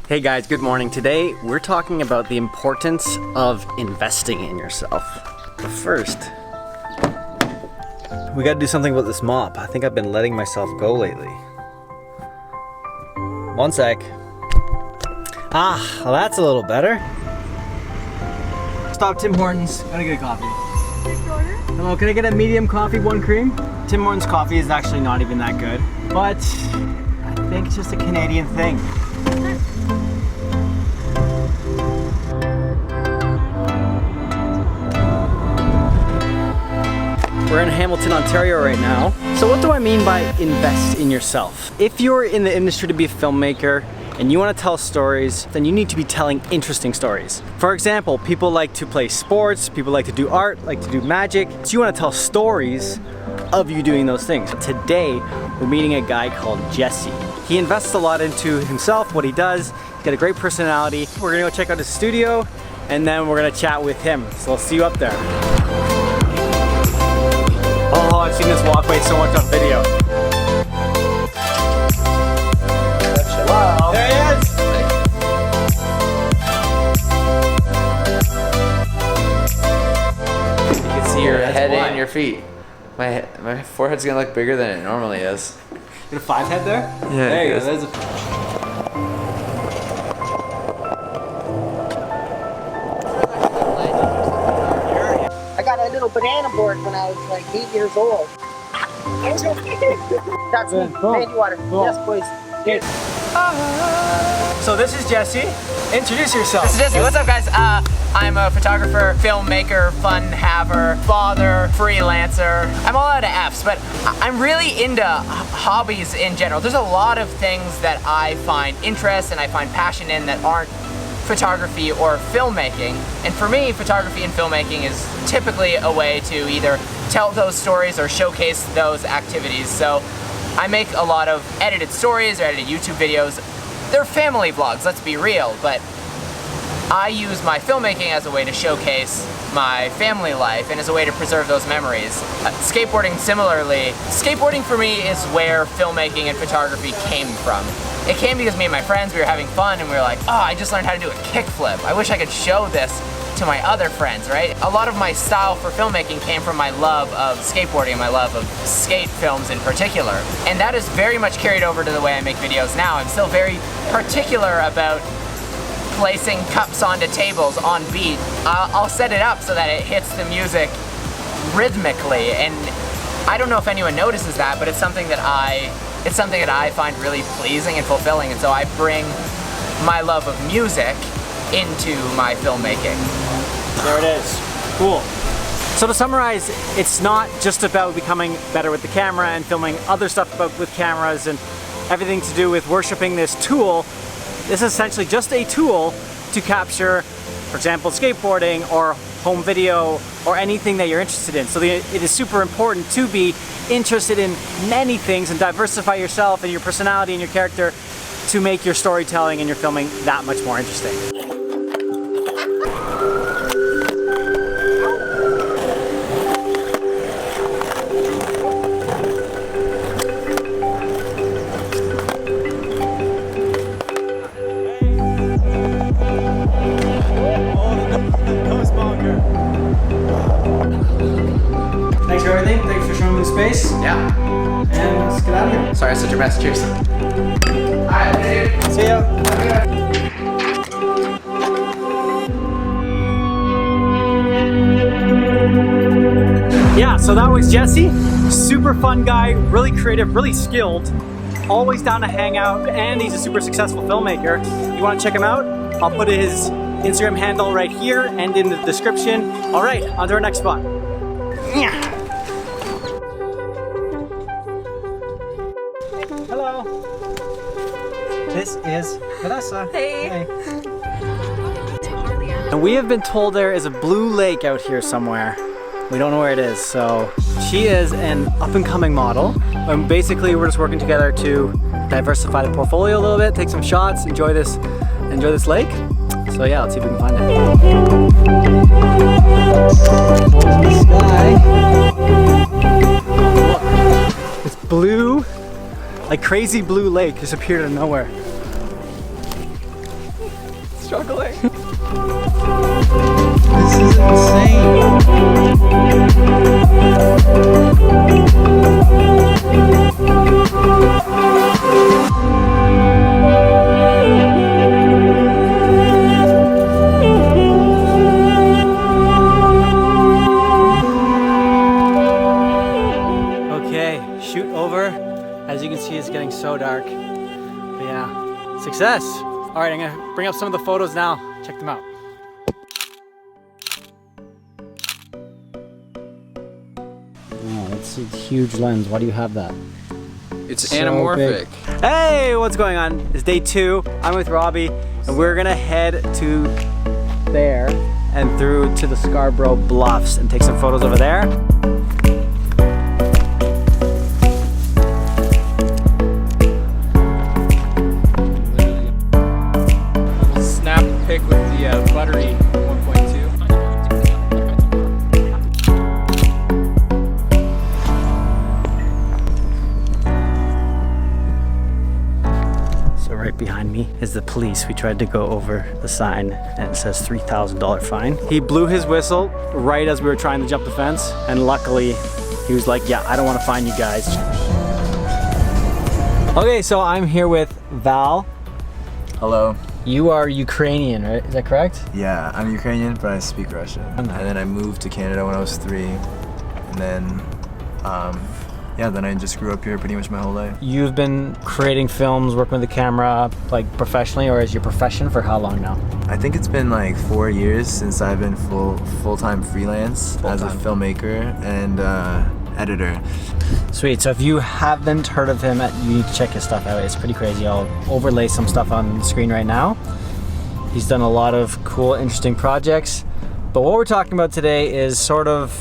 Hey guys, good morning. Today we're talking about the importance of investing in yourself. But first, we gotta do something about this mop. I think I've been letting myself go lately. One sec. Well that's a little better. Stop Tim Hortons, gotta get a coffee. Hello, can I get a medium coffee, 1 cream? Tim Hortons coffee is actually not even that good, but I think it's just a Canadian thing. We're in Hamilton, Ontario right now. So what do I mean by invest in yourself? If you're in the industry to be a filmmaker and you want to tell stories, then you need to be telling interesting stories. For example, people like to play sports, people like to do art, like to do magic. So you want to tell stories of you doing those things. Today, we're meeting a guy called Jesse. He invests a lot into himself, what he does. He's got a great personality. We're gonna go check out his studio and then we're gonna chat with him. So I'll see you up there. Oh, I've seen this walkway so much on video. Wow. There he is! You can see your head and your feet. My forehead's gonna look bigger than it normally is. You got a 5 head there? Yeah. There you go. There's a... I got a little banana board when I was like 8 years old. That's me. Baby water. Yes, please. Cheers. So this is Jesse. Introduce yourself. This is Jesse. What's up, guys? I'm a photographer, filmmaker, fun haver, father, freelancer. I'm all out of F's, but I'm really into hobbies in general. There's a lot of things that I find interest and I find passion in that aren't photography or filmmaking. And for me, photography and filmmaking is typically a way to either tell those stories or showcase those activities. So I make a lot of edited stories or edited YouTube videos. They're family vlogs, let's be real, but I use my filmmaking as a way to showcase my family life and as a way to preserve those memories. Skateboarding similarly. Skateboarding for me is where filmmaking and photography came from. It came because me and my friends, we were having fun and we were like, oh, I just learned how to do a kickflip. I wish I could show this to my other friends, right? A lot of my style for filmmaking came from my love of skateboarding and my love of skate films in particular. And that is very much carried over to the way I make videos now. I'm still very particular about placing cups onto tables on beat. I'll set it up so that it hits the music rhythmically, and I don't know if anyone notices that, but it's something that I find really pleasing and fulfilling, and so I bring my love of music into my filmmaking. There it is. Cool. So to summarize, it's not just about becoming better with the camera and filming other stuff with cameras and everything to do with worshiping this tool. This is essentially just a tool to capture, for example, skateboarding or home video or anything that you're interested in. So it is super important to be interested in many things and diversify yourself and your personality and your character to make your storytelling and your filming that much more interesting. Thanks for everything. Thanks for showing me the space. Yeah. And let's get out of here. Sorry, I said your mess. Cheers. Alright, dude. See ya. Yeah, so that was Jesse. Super fun guy, really creative, really skilled. Always down to hang out, and he's a super successful filmmaker. You want to check him out? I'll put his Instagram handle right here and in the description. All right, on to our next spot. Yeah. Hello. This is Vanessa. Hey. And we have been told there is a blue lake out here somewhere. We don't know where it is, so she is an up-and-coming model. And basically, we're just working together to diversify the portfolio a little bit, take some shots, enjoy this lake. So yeah, let's see if we can find it. The sky. It's blue, like crazy blue lake just appeared out of nowhere. struggling. This is insane. Okay, shoot over. As you can see, it's getting so dark. But yeah, success. All right, I'm gonna bring up some of the photos now. Check them out. Oh, that's a huge lens. Why do you have that? It's So anamorphic. big. Hey, what's going on? It's day 2. I'm with Robbie, and we're gonna head to there and through to the Scarborough Bluffs and take some photos over there. Snap pick with the buttery 1.2. So right behind me is the police. We tried to go over the sign and it says $3,000 fine. He blew his whistle right as we were trying to jump the fence, and luckily he was like, yeah, I don't want to fine you guys. Okay, so I'm here with Val. Hello. You are Ukrainian, right? Is that correct? Yeah, I'm Ukrainian, but I speak Russian. And then I moved to Canada when I was 3. And then, yeah, then I just grew up here pretty much my whole life. You've been creating films, working with the camera, like professionally, or as your profession for how long now? I think it's been like 4 years since I've been full-time freelance as a filmmaker and editor. Sweet, so if you haven't heard of him, you need to check his stuff out. It's pretty crazy. I'll overlay some stuff on the screen right now. He's done a lot of cool, interesting projects. But what we're talking about today is sort of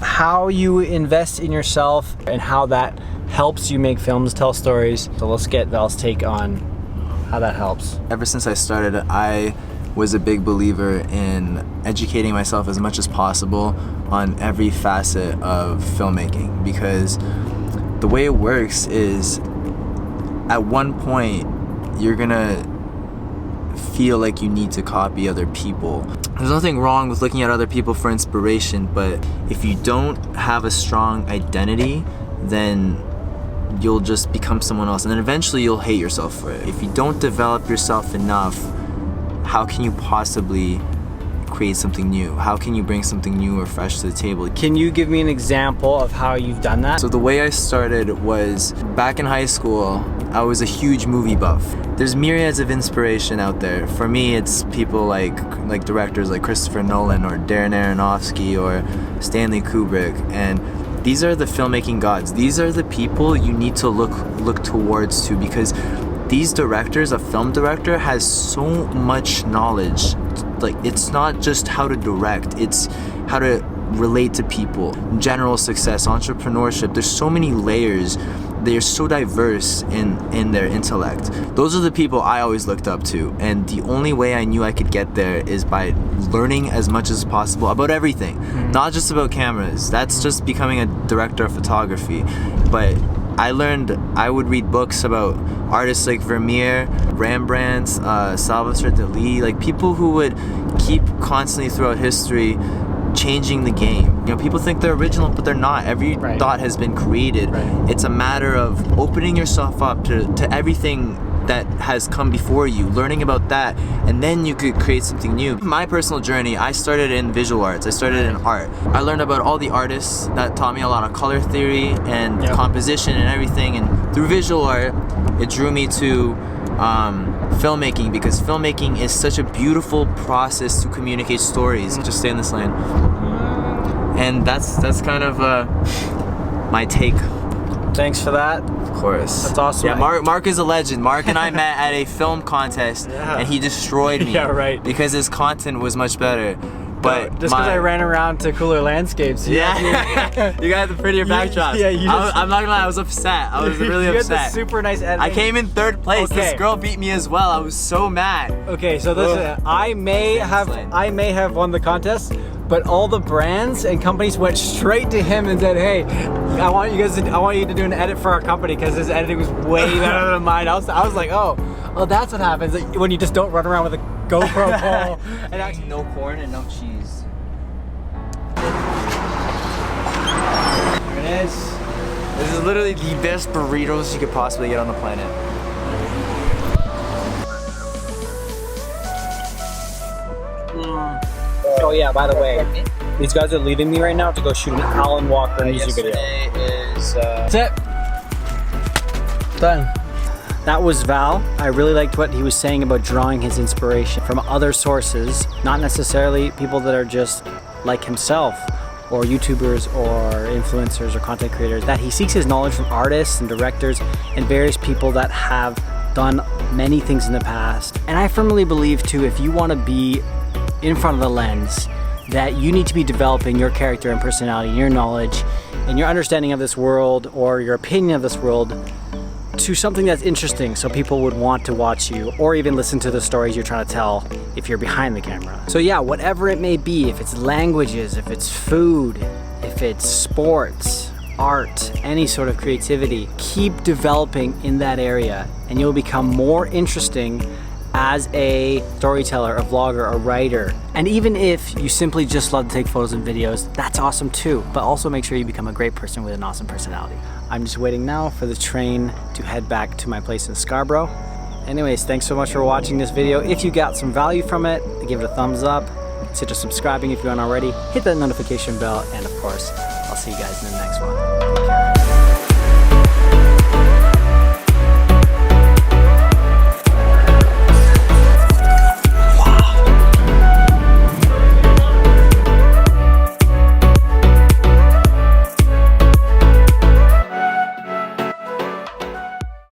how you invest in yourself and how that helps you make films, tell stories. So let's get Val's take on how that helps. Ever since I started, I was a big believer in educating myself as much as possible on every facet of filmmaking, because the way it works is at one point you're gonna feel like you need to copy other people. There's nothing wrong with looking at other people for inspiration, but if you don't have a strong identity, then you'll just become someone else, and then eventually you'll hate yourself for it. If you don't develop yourself enough, how can you possibly create something new? How can you bring something new or fresh to the table? Can you give me an example of how you've done that? So the way I started was back in high school. I was a huge movie buff. There's myriads of inspiration out there. For me, it's people like directors like Christopher Nolan or Darren Aronofsky or Stanley Kubrick, and these are the filmmaking gods. These are the people you need to look towards to, because these directors, a film director has so much knowledge. Like, it's not just how to direct, it's how to relate to people, general success, entrepreneurship. There's so many layers. They're so diverse in their intellect. Those are the people I always looked up to, and the only way I knew I could get there is by learning as much as possible about everything, not just about cameras. That's just becoming a director of photography. But I learned, I would read books about artists like Vermeer, Rembrandt, Salvador Dali, like people who would keep constantly throughout history changing the game. You know, people think they're original, but they're not. Every thought has been created. It's a matter of opening yourself up to everything that has come before you, learning about that, and then you could create something new. My personal journey, I started in visual arts. I started in art. I learned about all the artists that taught me a lot of color theory and composition and everything, and through visual art, it drew me to filmmaking, because filmmaking is such a beautiful process to communicate stories. Just stay in this lane. And that's kind of my take. Thanks for that. Of course. That's awesome. Yeah, Mark is a legend. Mark and I met at a film contest, and he destroyed me. Yeah, right. Because his content was much better. But just because I ran around to cooler landscapes. You got the prettier backdrops. Yeah, I'm not gonna lie, I was upset. I was really upset. You had the super nice editing. I came in 3rd place. Okay. This girl beat me as well. I was so mad. Okay, so listen, I may have won the contest, but all the brands and companies went straight to him and said, "Hey, I want you to do an edit for our company, because his editing was way better than mine." I was like, "Oh, Oh, that's what happens when you just don't run around with a GoPro pole. And actually, No corn and no cheese. there it is. This is literally the best burritos you could possibly get on the planet. Oh yeah, by the way, these guys are leaving me right now to go shoot an Alan Walker music video. That's it. Done. That was Val. I really liked what he was saying about drawing his inspiration from other sources, not necessarily people that are just like himself, or YouTubers or influencers or content creators, that he seeks his knowledge from artists and directors and various people that have done many things in the past. And I firmly believe too, if you want to be in front of the lens, that you need to be developing your character and personality, your knowledge and your understanding of this world or your opinion of this world to something that's interesting, so people would want to watch you or even listen to the stories you're trying to tell if you're behind the camera. So yeah, whatever it may be, if it's languages, if it's food, if it's sports, art, any sort of creativity, keep developing in that area and you'll become more interesting as a storyteller, a vlogger, a writer. And even if you simply just love to take photos and videos, that's awesome too. But also make sure you become a great person with an awesome personality. I'm just waiting now for the train to head back to my place in Scarborough. Anyways, thanks so much for watching this video. If you got some value from it, give it a thumbs up. Consider subscribing if you aren't already. Hit that notification bell. And of course, I'll see you guys in the next one. Take care.